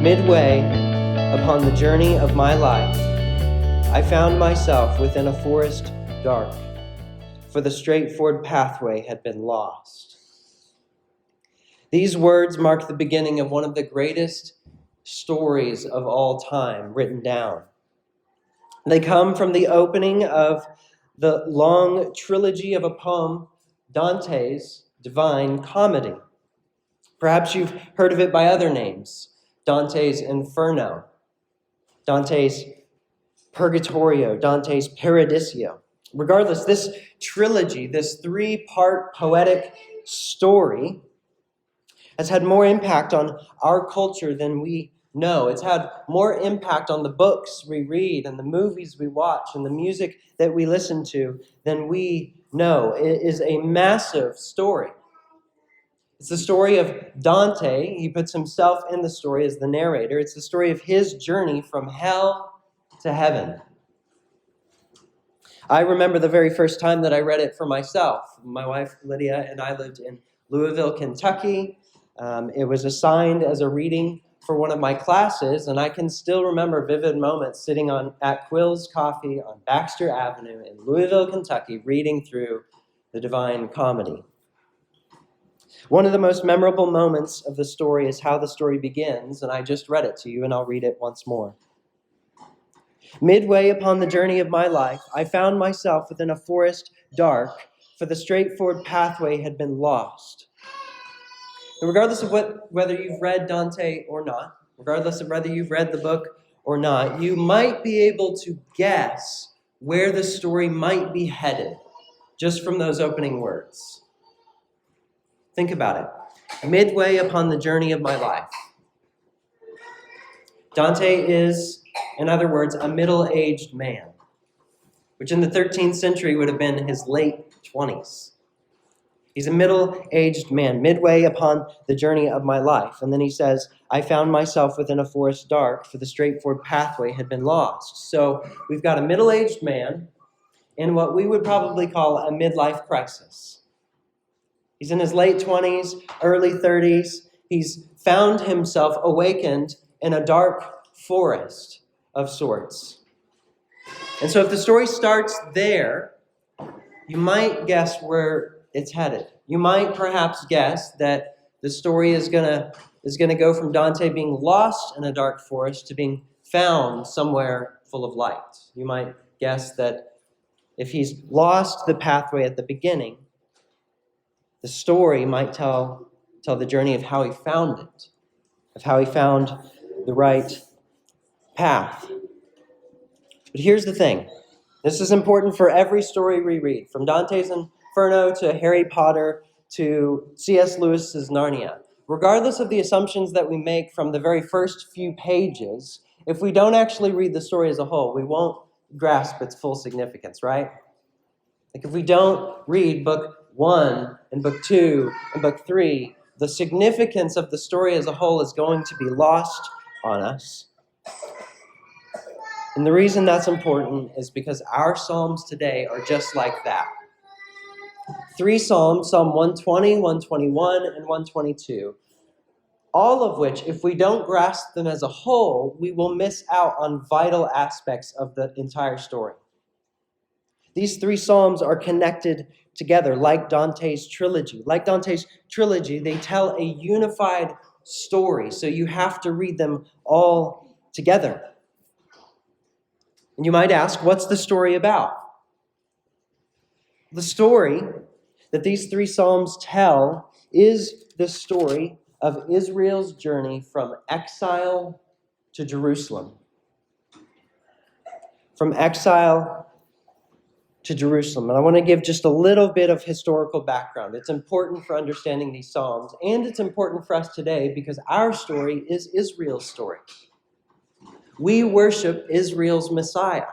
Midway upon the journey of my life, I found myself within a forest dark, for the straightforward pathway had been lost. These words mark the beginning of one of the greatest stories of all time written down. They come from the opening of the long trilogy of a poem, Dante's Divine Comedy. Perhaps you've heard of it by other names: Dante's Inferno, Dante's Purgatorio, Dante's Paradiso. Regardless, this trilogy, this three-part poetic story, has had more impact on our culture than we know. It's had more impact on the books we read and the movies we watch and the music that we listen to than we know. It is a massive story. It's the story of Dante. He puts himself in the story as the narrator. It's the story of his journey from hell to heaven. I remember the very first time that I read it for myself. My wife, Lydia, and I lived in Louisville, Kentucky. It was assigned as a reading for one of my classes, and I can still remember vivid moments sitting at Quill's Coffee on Baxter Avenue in Louisville, Kentucky, reading through the Divine Comedy. One of the most memorable moments of the story is how the story begins, and I just read it to you, and I'll read it once more. Midway upon the journey of my life, I found myself within a forest dark, for the straightforward pathway had been lost. And regardless of whether you've read Dante or not, regardless of whether you've read the book or not, you might be able to guess where the story might be headed just from those opening words. Think about it. Midway upon the journey of my life. Dante is, in other words, a middle-aged man, which in the 13th century would have been his late 20s. He's a middle-aged man, midway upon the journey of my life. And then he says, I found myself within a forest dark, for the straightforward pathway had been lost. So we've got a middle-aged man in what we would probably call a midlife crisis. He's in his late 20s, early 30s. He's found himself awakened in a dark forest of sorts. And so if the story starts there, you might guess where it's headed. You might perhaps guess that the story is going to go from Dante being lost in a dark forest to being found somewhere full of light. You might guess that if he's lost the pathway at the beginning, the story might tell the journey of how he found it, of how he found the right path. But here's the thing. This is important for every story we read, from Dante's Inferno to Harry Potter to C.S. Lewis's Narnia. Regardless of the assumptions that we make from the very first few pages, if we don't actually read the story as a whole, we won't grasp its full significance, right? Like if we don't read book 1 and book 2 and book 3, the significance of the story as a whole is going to be lost on us. And the reason that's important is because our Psalms today are just like that. 3 Psalms, Psalm 120, 121, and 122, all of which, if we don't grasp them as a whole, we will miss out on vital aspects of the entire story. These 3 Psalms are connected together like Dante's trilogy. Like Dante's trilogy, they tell a unified story, so you have to read them all together. And you might ask, what's the story about? The story that these 3 Psalms tell is the story of Israel's journey from exile to Jerusalem. From exile to Jerusalem. And I want to give just a little bit of historical background. It's important for understanding these Psalms, and it's important for us today because our story is Israel's story. We worship Israel's Messiah.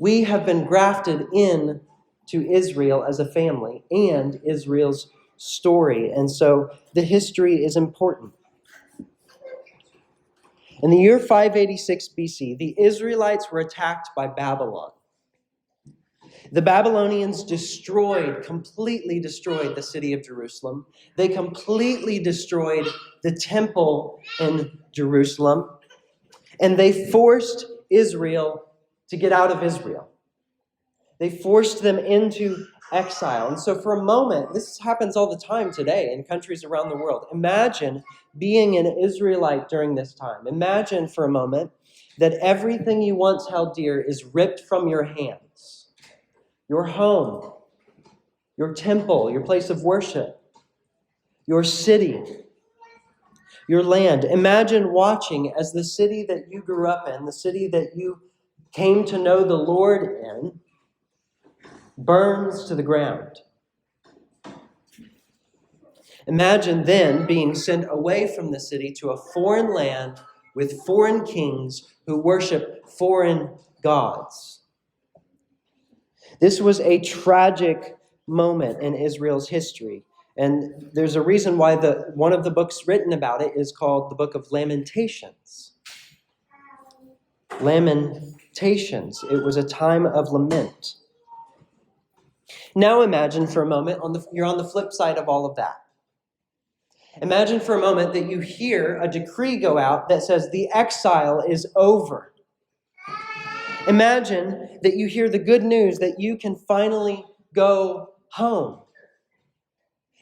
We have been grafted in to Israel as a family and Israel's story. And so the history is important. In the year 586 BC, the Israelites were attacked by Babylon. The Babylonians completely destroyed the city of Jerusalem. They completely destroyed the temple in Jerusalem. And they forced Israel to get out of Israel. They forced them into exile. And so for a moment, this happens all the time today in countries around the world. Imagine being an Israelite during this time. Imagine for a moment that everything you once held dear is ripped from your hands. Your home, your temple, your place of worship, your city, your land. Imagine watching as the city that you grew up in, the city that you came to know the Lord in, burns to the ground. Imagine then being sent away from the city to a foreign land with foreign kings who worship foreign gods. This was a tragic moment in Israel's history. And there's a reason why one of the books written about it is called the Book of Lamentations. Lamentations. It was a time of lament. Now imagine for a moment, you're on the flip side of all of that. Imagine for a moment that you hear a decree go out that says the exile is over. Imagine that you hear the good news that you can finally go home.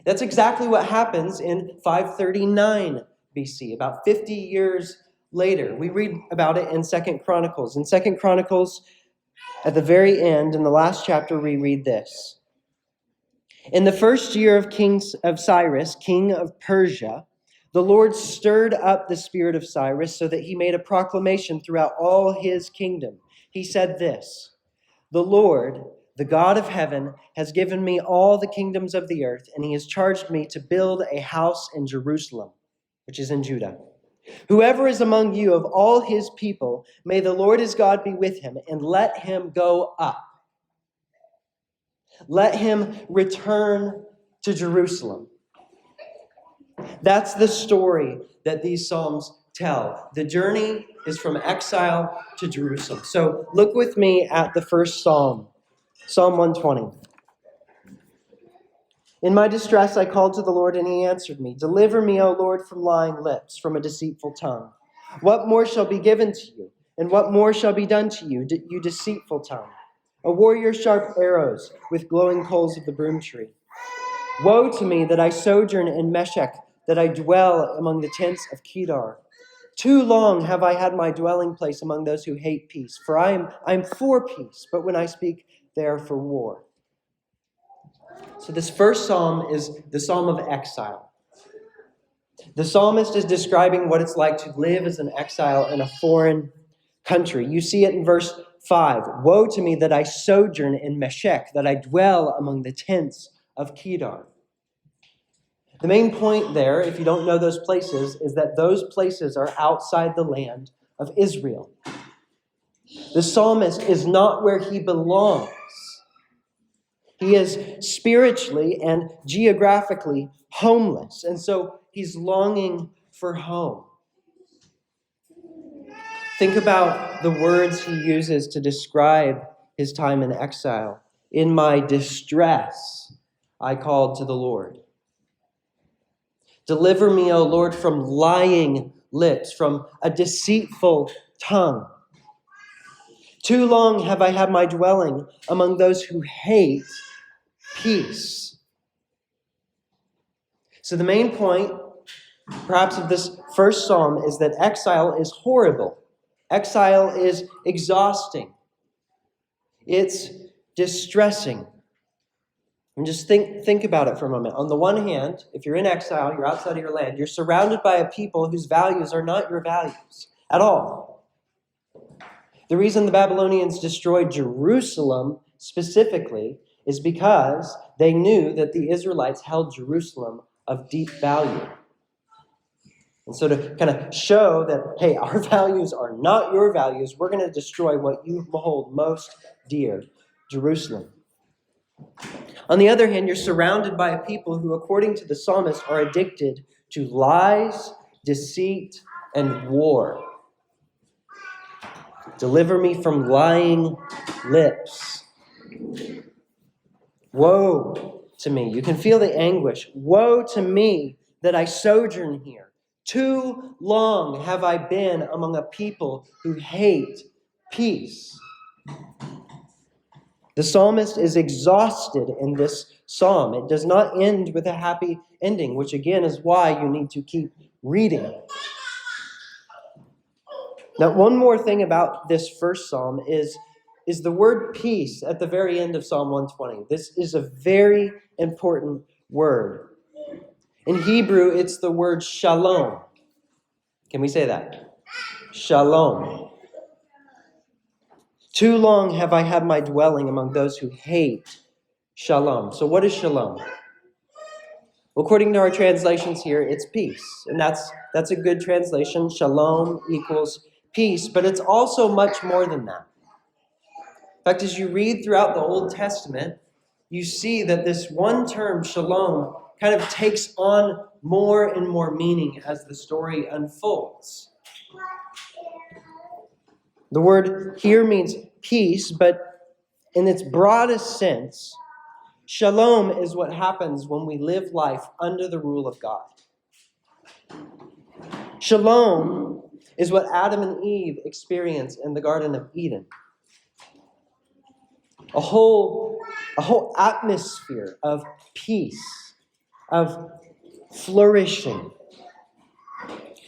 That's exactly what happens in 539 BC, about 50 years later. We read about it in 2 Chronicles. In 2 Chronicles, at the very end, in the last chapter, we read this. In the first year of Cyrus, king of Persia, the Lord stirred up the spirit of Cyrus so that he made a proclamation throughout all his kingdom. He said this, "The Lord, the God of heaven, has given me all the kingdoms of the earth, and he has charged me to build a house in Jerusalem," which is in Judah. "Whoever is among you of all his people, may the Lord his God be with him, and let him go up. Let him return to Jerusalem." That's the story that these Psalms tell. The journey is from exile to Jerusalem. So look with me at the first Psalm, Psalm 120. "In my distress I called to the Lord, and he answered me. Deliver me, O Lord, from lying lips, from a deceitful tongue. What more shall be given to you, and what more shall be done to you, you deceitful tongue? A warrior's sharp arrows with glowing coals of the broom tree. Woe to me that I sojourn in Meshech, that I dwell among the tents of Kedar. Too long have I had my dwelling place among those who hate peace. For I am for peace, but when I speak, they are for war." So this first psalm is the psalm of exile. The psalmist is describing what it's like to live as an exile in a foreign country. You see it in verse 5. "Woe to me that I sojourn in Meshech, that I dwell among the tents of Kedar." The main point there, if you don't know those places, is that those places are outside the land of Israel. The psalmist is not where he belongs. He is spiritually and geographically homeless, and so he's longing for home. Think about the words he uses to describe his time in exile. "In my distress, I called to the Lord. Deliver me, O Lord, from lying lips, from a deceitful tongue. Too long have I had my dwelling among those who hate peace." So the main point, perhaps, of this first psalm is that exile is horrible. Exile is exhausting. It's distressing. And just think about it for a moment. On the one hand, if you're in exile, you're outside of your land, you're surrounded by a people whose values are not your values at all. The reason the Babylonians destroyed Jerusalem specifically is because they knew that the Israelites held Jerusalem of deep value. And so to kind of show that, hey, our values are not your values, we're going to destroy what you hold most dear, Jerusalem. On the other hand, you're surrounded by a people who, according to the psalmist, are addicted to lies, deceit, and war. Deliver me from lying lips. Woe to me. You can feel the anguish. Woe to me that I sojourn here. Too long have I been among a people who hate peace. The psalmist is exhausted in this psalm. It does not end with a happy ending, which again is why you need to keep reading. Now, one more thing about this first psalm is the word peace at the very end of Psalm 120. This is a very important word. In Hebrew, it's the word shalom. Can we say that? Shalom. Too long have I had my dwelling among those who hate shalom. So what is shalom? Well, according to our translations here, it's peace. And that's a good translation. Shalom equals peace. But it's also much more than that. In fact, as you read throughout the Old Testament, you see that this one term, shalom, kind of takes on more and more meaning as the story unfolds. The word here means peace, but in its broadest sense, shalom is what happens when we live life under the rule of God. Shalom is what Adam and Eve experienced in the Garden of Eden. A whole atmosphere of peace, of flourishing.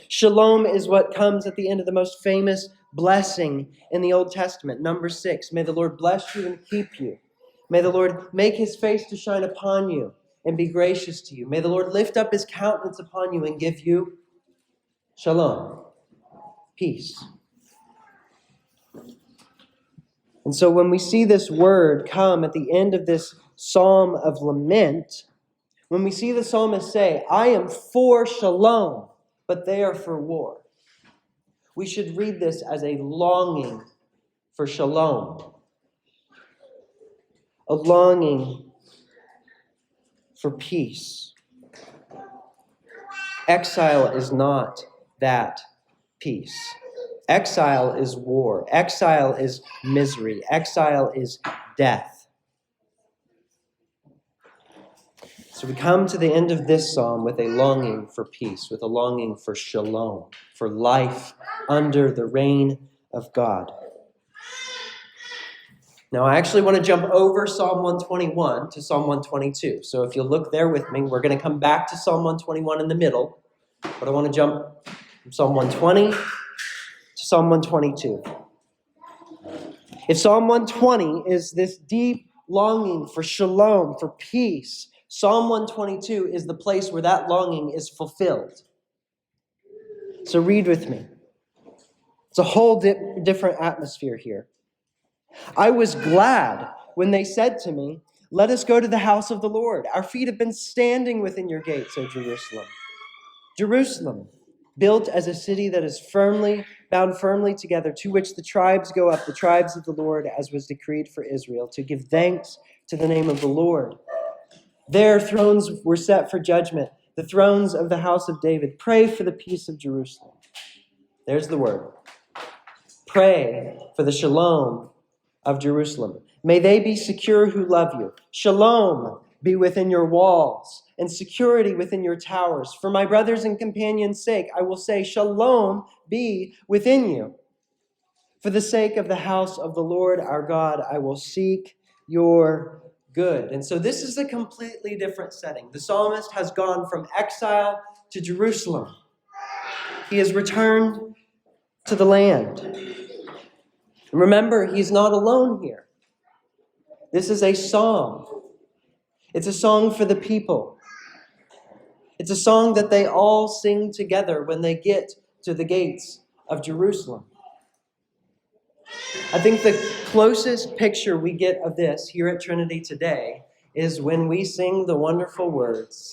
Shalom is what comes at the end of the most famous blessing in the Old Testament, number 6. May the Lord bless you and keep you. May the Lord make his face to shine upon you and be gracious to you. May the Lord lift up his countenance upon you and give you shalom, peace. And so when we see this word come at the end of this psalm of lament, when we see the psalmist say, I am for shalom, but they are for war, we should read this as a longing for shalom, a longing for peace. Exile is not that peace. Exile is war. Exile is misery. Exile is death. So we come to the end of this psalm with a longing for peace, with a longing for shalom, for life under the reign of God. Now, I actually want to jump over Psalm 121 to Psalm 122. So if you'll look there with me, we're going to come back to Psalm 121 in the middle, but I want to jump from Psalm 120 to Psalm 122. If Psalm 120 is this deep longing for shalom, for peace, Psalm 122 is the place where that longing is fulfilled. So read with me. It's a whole different atmosphere here. I was glad when they said to me, let us go to the house of the Lord. Our feet have been standing within your gates, O Jerusalem. Jerusalem, built as a city that is bound firmly together, to which the tribes go up, the tribes of the Lord, as was decreed for Israel, to give thanks to the name of the Lord. There thrones were set for judgment, the thrones of the house of David. Pray for the peace of Jerusalem. There's the word. Pray for the shalom of Jerusalem. May they be secure who love you. Shalom be within your walls, and security within your towers. For my brothers and companions' sake, I will say, shalom be within you. For the sake of the house of the Lord our God, I will seek your good. And so this is a completely different setting. The psalmist has gone from exile to Jerusalem. He has returned to the land. Remember, he's not alone here. This is a song. It's a song for the people. It's a song that they all sing together when they get to the gates of Jerusalem. I think the closest picture we get of this here at Trinity today is when we sing the wonderful words,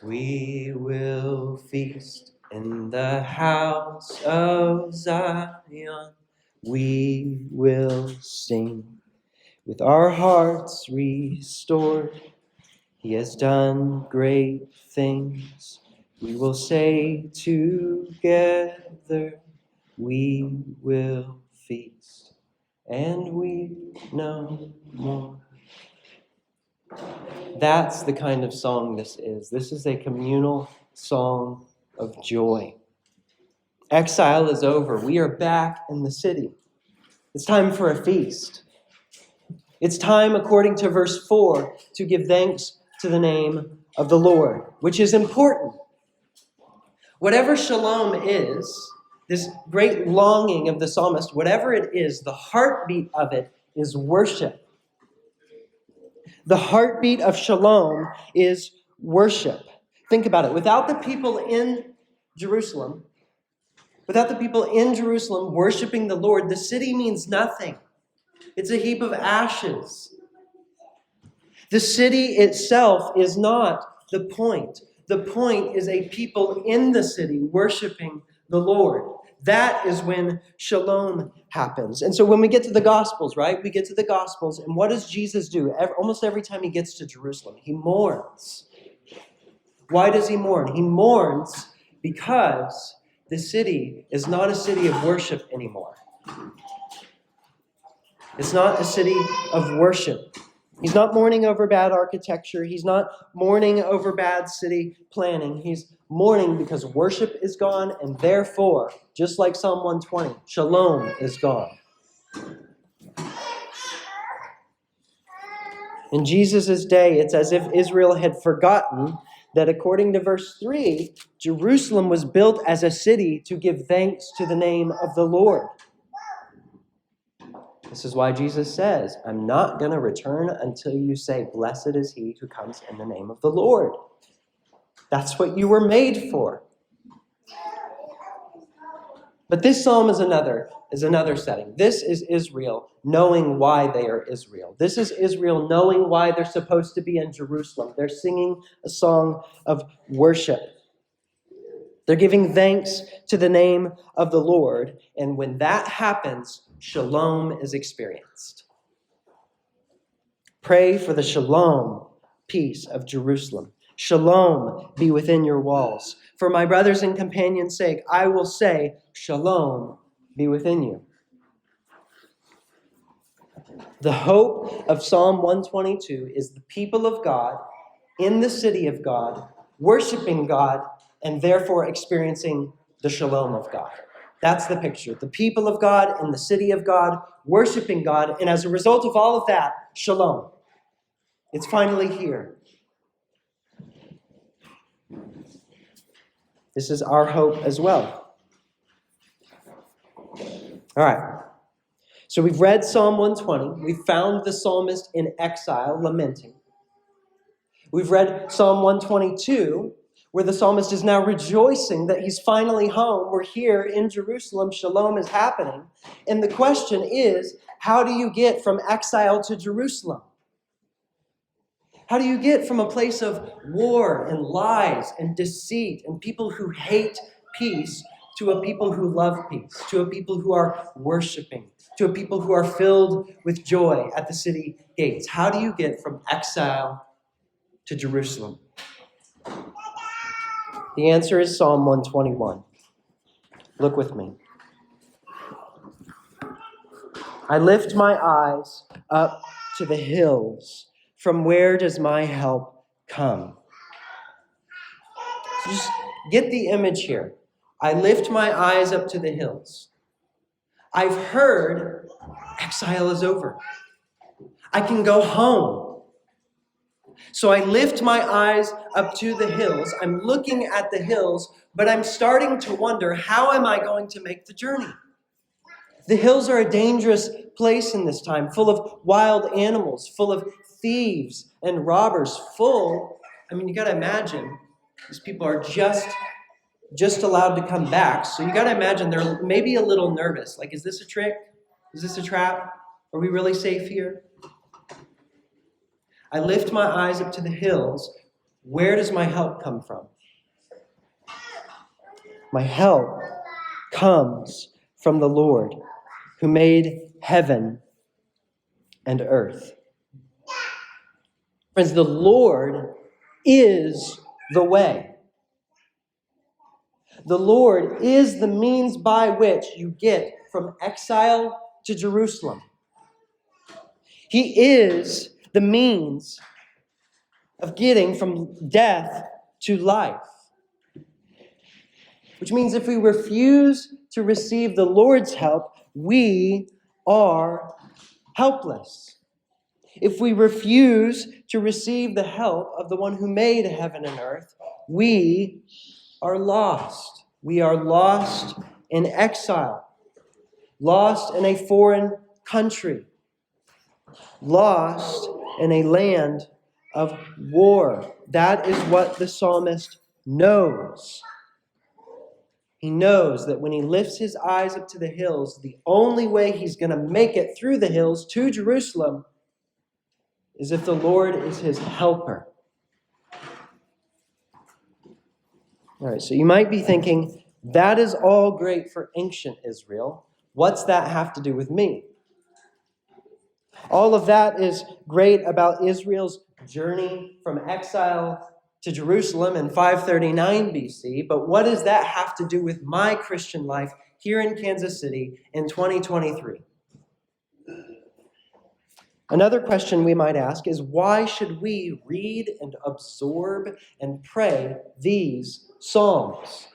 we will feast in the house of Zion. We will sing with our hearts restored. He has done great things. We will say together, we will feast and we no more. That's the kind of song this is. This is a communal song of joy. Exile is over. We are back in the city. It's time for a feast. It's time, according to verse 4, to give thanks to the name of the Lord, which is important. Whatever shalom is, this great longing of the psalmist, whatever it is, the heartbeat of it is worship. The heartbeat of shalom is worship. Think about it. Without the people in Jerusalem worshiping the Lord, the city means nothing. It's a heap of ashes. The city itself is not the point. The point is a people in the city worshiping the Lord. That is when shalom happens. And so when we get to the Gospels, right? We get to the Gospels, and what does Jesus do? Almost every time he gets to Jerusalem, he mourns. Why does he mourn? He mourns because the city is not a city of worship anymore. It's not a city of worship. He's not mourning over bad architecture. He's not mourning over bad city planning. He's mourning because worship is gone, and therefore, just like Psalm 120, shalom is gone. In Jesus' day, it's as if Israel had forgotten that according to verse 3, Jerusalem was built as a city to give thanks to the name of the Lord. This is why Jesus says, I'm not going to return until you say, blessed is he who comes in the name of the Lord. That's what you were made for. But this psalm is another setting. This is Israel knowing why they are Israel. This is Israel knowing why they're supposed to be in Jerusalem. They're singing a song of worship. They're giving thanks to the name of the Lord. And when that happens, shalom is experienced. Pray for the shalom, peace of Jerusalem. Shalom be within your walls. For my brothers and companions' sake, I will say, shalom be within you. The hope of Psalm 122 is the people of God in the city of God, worshiping God, and therefore experiencing the shalom of God. That's the picture. The people of God in the city of God, worshiping God, and as a result of all of that, shalom. It's finally here. This is our hope as well. All right. So we've read Psalm 120. We've found the psalmist in exile, lamenting. We've read Psalm 122, where the psalmist is now rejoicing that he's finally home. We're here in Jerusalem. Shalom is happening. And the question is, how do you get from exile to Jerusalem? How do you get from a place of war and lies and deceit and people who hate peace to a people who love peace, to a people who are worshiping, to a people who are filled with joy at the city gates? How do you get from exile to Jerusalem? The answer is Psalm 121. Look with me. I lift my eyes up to the hills. From where does my help come? So just get the image here. I lift my eyes up to the hills. I've heard exile is over. I can go home. So I lift my eyes up to the hills. I'm looking at the hills, but I'm starting to wonder, how am I going to make the journey? The hills are a dangerous place in this time, full of wild animals, full of thieves and robbers, you got to imagine, these people are just allowed to come back. So you got to imagine they're maybe a little nervous. Like, is this a trick? Is this a trap? Are we really safe here? I lift my eyes up to the hills. Where does my help come from? My help comes from the Lord, who made heaven and earth. Friends, the Lord is the way. The Lord is the means by which you get from exile to Jerusalem. He is the means of getting from death to life. Which means if we refuse to receive the Lord's help, we are helpless. If we refuse to receive the help of the one who made heaven and earth, we are lost. We are lost in exile, lost in a foreign country, lost in a land of war. That is what the psalmist knows. He knows that when he lifts his eyes up to the hills, the only way he's going to make it through the hills to Jerusalem is if the Lord is his helper. All right, so you might be thinking, that is all great for ancient Israel. What's that have to do with me? All of that is great about Israel's journey from exile to Jerusalem in 539 BC, but what does that have to do with my Christian life here in Kansas City in 2023? Another question we might ask is, why should we read and absorb and pray these Psalms?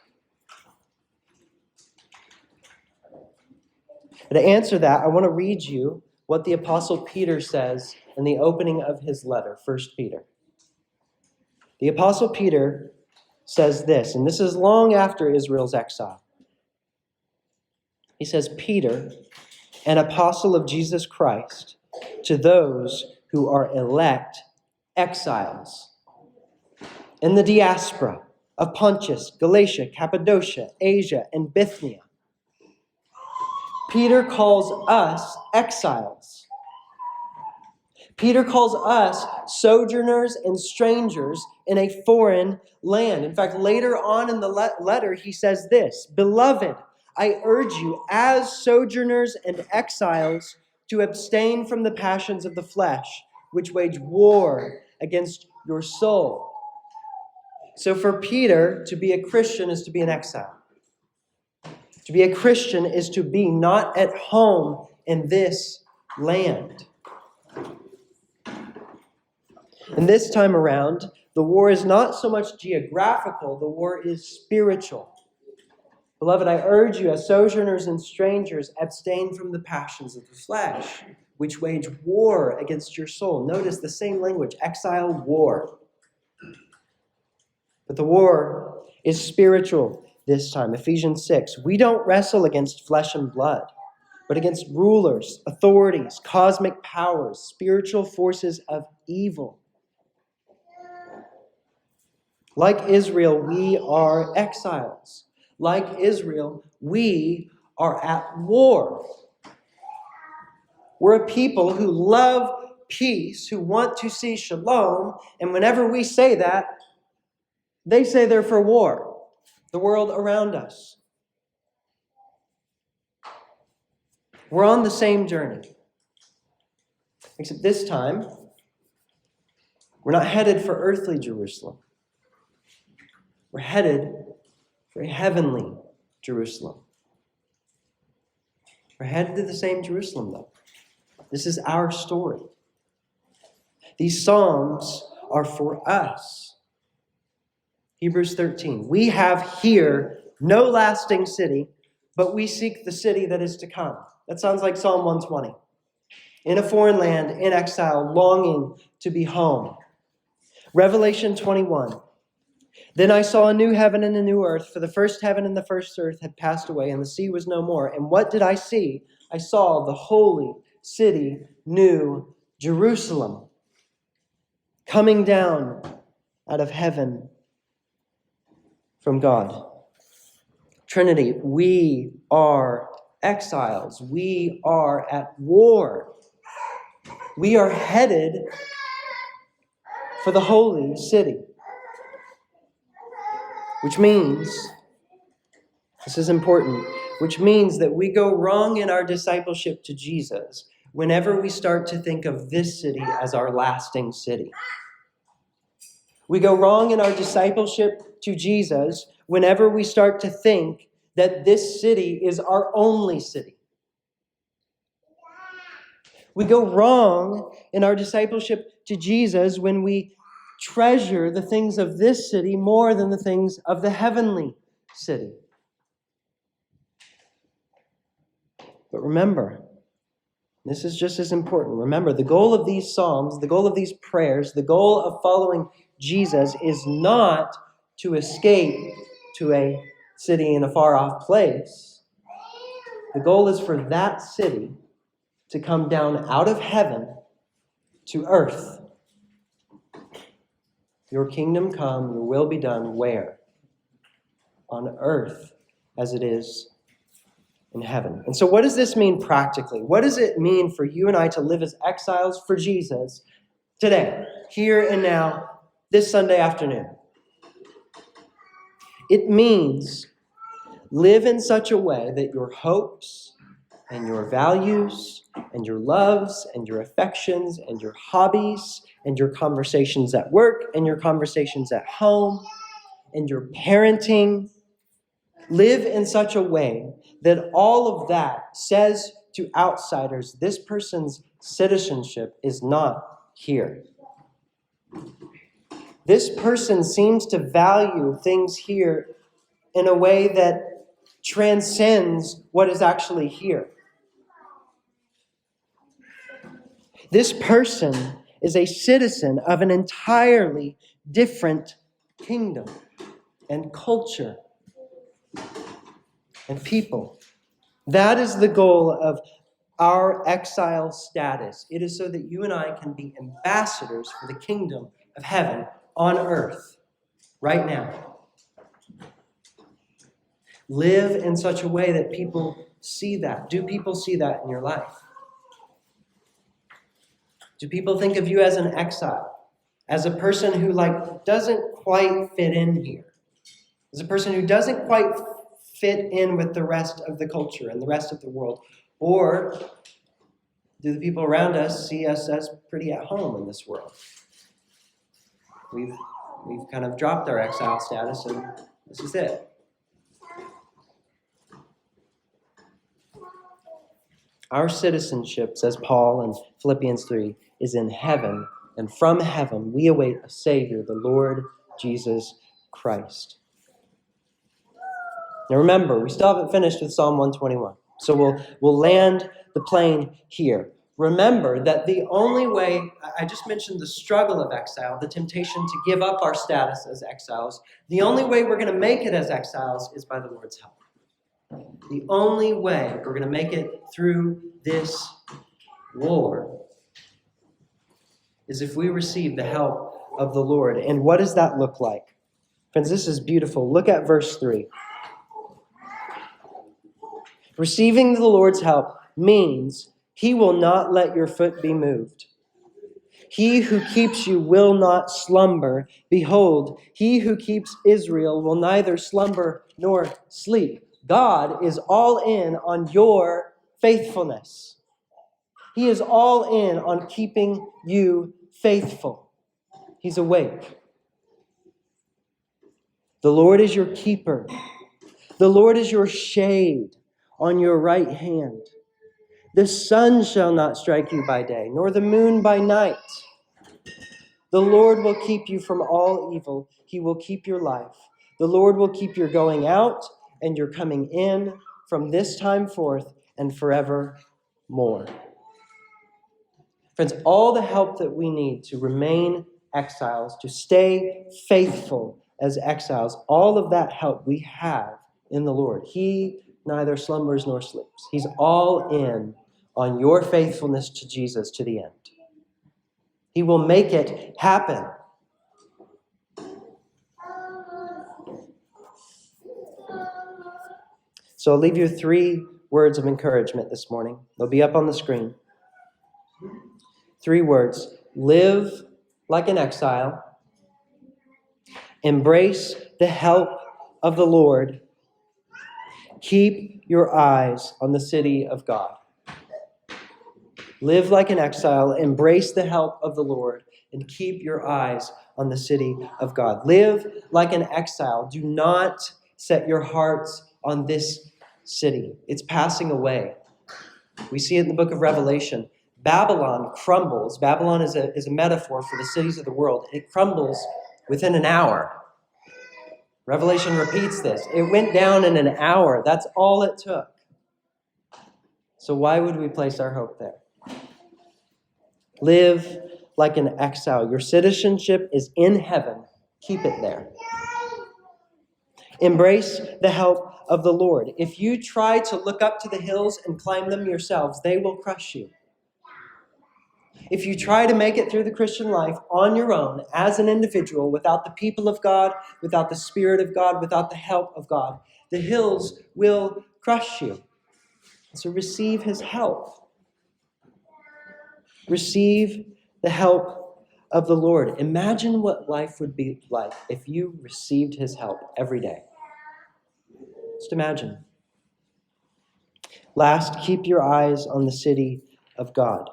To answer that, I want to read you what the Apostle Peter says in the opening of his letter, 1 Peter. The Apostle Peter says this, and this is long after Israel's exile. He says, Peter, an apostle of Jesus Christ, to those who are elect exiles in the diaspora of Pontus, Galatia, Cappadocia, Asia, and Bithynia. Peter calls us exiles. Peter calls us sojourners and strangers in a foreign land. In fact, later on in the letter, he says this, Beloved, I urge you as sojourners and exiles to abstain from the passions of the flesh, which wage war against your soul. So for Peter, to be a Christian is to be an exile. To be a Christian is to be not at home in this land. And this time around, the war is not so much geographical, the war is spiritual. Beloved, I urge you as sojourners and strangers, abstain from the passions of the flesh, which wage war against your soul. Notice the same language, exile, war. But the war is spiritual this time. Ephesians 6, we don't wrestle against flesh and blood, but against rulers, authorities, cosmic powers, spiritual forces of evil. Like Israel, we are exiles. Like Israel, we are at war. We're a people who love peace, who want to see shalom, and whenever we say that, they say they're for war, the world around us. We're on the same journey. Except this time, we're not headed for earthly Jerusalem. We're headed for a heavenly Jerusalem. We're headed to the same Jerusalem, though. This is our story. These Psalms are for us. Hebrews 13. We have here no lasting city, but we seek the city that is to come. That sounds like Psalm 120. In a foreign land, in exile, longing to be home. Revelation 21. Then I saw a new heaven and a new earth, for the first heaven and the first earth had passed away, and the sea was no more. And what did I see? I saw the holy city, New Jerusalem, coming down out of heaven from God. Trinity, we are exiles. We are at war. We are headed for the holy city. Which means, this is important, which means that we go wrong in our discipleship to Jesus whenever we start to think of this city as our lasting city. We go wrong in our discipleship to Jesus whenever we start to think that this city is our only city. We go wrong in our discipleship to Jesus when we treasure the things of this city more than the things of the heavenly city. But remember, this is just as important. Remember, the goal of these psalms, the goal of these prayers, the goal of following Jesus is not to escape to a city in a far-off place. The goal is for that city to come down out of heaven to earth. Your kingdom come, your will be done, where? On earth as it is in heaven. And so what does this mean practically? What does it mean for you and I to live as exiles for Jesus today, here and now, this Sunday afternoon? It means live in such a way that your hopes and your values and your loves and your affections and your hobbies and your conversations at work and your conversations at home and your parenting, live in such a way that all of that says to outsiders, this person's citizenship is not here. This person seems to value things here in a way that transcends what is actually here. This person is a citizen of an entirely different kingdom and culture and people. That is the goal of our exile status. It is so that you and I can be ambassadors for the kingdom of heaven on earth right now. Live in such a way that people see that. Do people see that in your life? Do people think of you as an exile? As a person who doesn't quite fit in here? As a person who doesn't quite fit in with the rest of the culture and the rest of the world? Or do the people around us see us as pretty at home in this world? We've kind of dropped our exile status and this is it. Our citizenship, says Paul in Philippians 3, is in heaven, and from heaven we await a Savior, the Lord Jesus Christ. Now remember, we still haven't finished with Psalm 121, so we'll land the plane here. Remember that the only way, I just mentioned the struggle of exile, the temptation to give up our status as exiles. The only way we're going to make it as exiles is by the Lord's help. The only way we're going to make it through this war is if we receive the help of the Lord. And what does that look like? Friends, this is beautiful. Look at verse 3. Receiving the Lord's help means He will not let your foot be moved. He who keeps you will not slumber. Behold, He who keeps Israel will neither slumber nor sleep. God is all in on your faithfulness. He is all in on keeping you faithful. He's awake. The Lord is your keeper. The Lord is your shade on your right hand. The sun shall not strike you by day, nor the moon by night. The Lord will keep you from all evil. He will keep your life. The Lord will keep your going out and your coming in from this time forth and forevermore. Friends, all the help that we need to remain exiles, to stay faithful as exiles, all of that help we have in the Lord. He neither slumbers nor sleeps. He's all in on your faithfulness to Jesus to the end. He will make it happen. So I'll leave you 3 words of encouragement this morning. They'll be up on the screen. 3 words. Live like an exile. Embrace the help of the Lord. Keep your eyes on the city of God. Live like an exile. Embrace the help of the Lord. And keep your eyes on the city of God. Live like an exile. Do not set your hearts on this city. It's passing away. We see it in the book of Revelation. Babylon crumbles. Babylon is a metaphor for the cities of the world. It crumbles within an hour. Revelation repeats this. It went down in an hour. That's all it took. So why would we place our hope there? Live like an exile. Your citizenship is in heaven. Keep it there. Embrace the help of the Lord. If you try to look up to the hills and climb them yourselves, they will crush you. If you try to make it through the Christian life on your own, as an individual, without the people of God, without the Spirit of God, without the help of God, the hills will crush you. So receive his help. Receive the help of the Lord. Imagine what life would be like if you received his help every day. Just imagine. Last, keep your eyes on the city of God.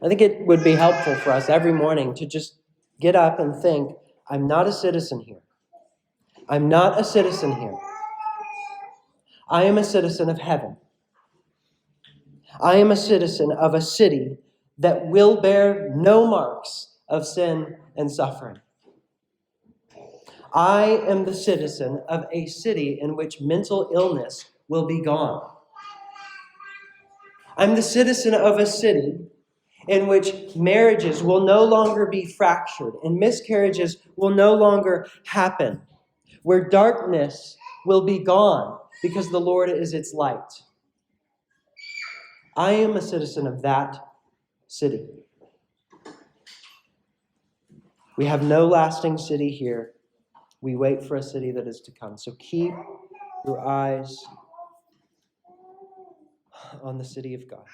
I think it would be helpful for us every morning to just get up and think, I'm not a citizen here. I'm not a citizen here. I am a citizen of heaven. I am a citizen of a city that will bear no marks of sin and suffering. I am the citizen of a city in which mental illness will be gone. I'm the citizen of a city in which marriages will no longer be fractured and miscarriages will no longer happen, where darkness will be gone because the Lord is its light. I am a citizen of that city. We have no lasting city here. We wait for a city that is to come. So keep your eyes on the city of God.